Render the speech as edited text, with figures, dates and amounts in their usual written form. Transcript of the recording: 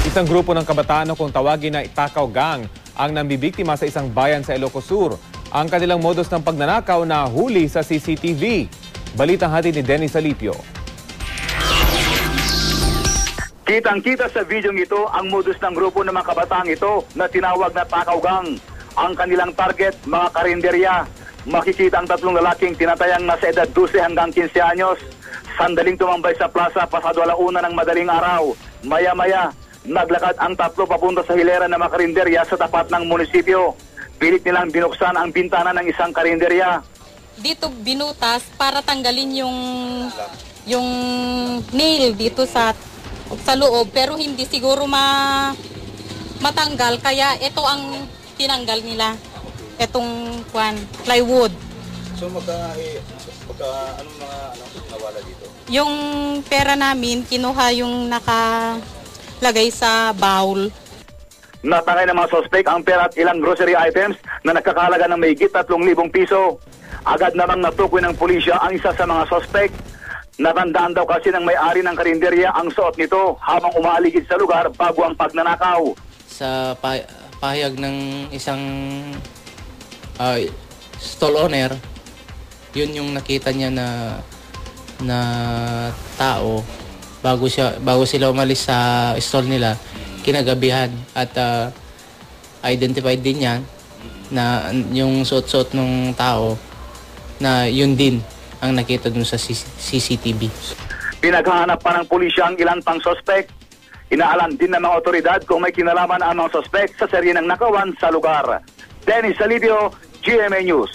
Isang grupo ng kabataan kung tawagin na Itakaw Gang ang nambibiktima sa isang bayan sa Ilocos Sur. Ang kanilang modus ng pagnanakaw na huli sa CCTV. Balitang hatid ni Dennis Alipio. Kitang-kita sa videong ito ang modus ng grupo ng mga kabataang ito na tinawag na Takaw Gang. Ang kanilang target, mga karinderya. Makikita ang tatlong lalaking tinatayang nasa edad 12 hanggang 15 anyos. Sandaling tumambay sa plaza pasado alauna ng madaling araw. Maya-maya, naglakad ang tatlo papunta sa hilera ng mga karinderya sa tapat ng munisipyo. Pilit nilang binuksan ang bintana ng isang karinderya. Dito binutas para tanggalin yung nail dito sa loob, pero hindi siguro matanggal, kaya ito ang tinanggal nila. Etong plywood. So anong mga nawala dito? Yung pera namin, kinuha yung nakalagay sa bowl. Natangay ng mga sospek ang pera at ilang grocery items na nagkakahalaga ng mahigit 3,000 piso. Agad namang natukoy ng pulisya ang isa sa mga sospek. Natandaan daw kasi ng may-ari ng karinderya ang suot nito habang umaaligid sa lugar bago ang pagnanakaw. Sa pahayag ng isang stall owner, yun yung nakita niya na tao bago sila umalis sa stall nila kinagabihan, at identified din niya na yung suot-suot ng tao na yun din ang nakita dun sa CCTV. Pinaghahanap pa ng pulisya ang ilang pang sospek. Inaalam din ng mga otoridad kung may kinalaman ang mga sospek sa serye ng nakawan sa lugar. Dennis Alipio, GMA News.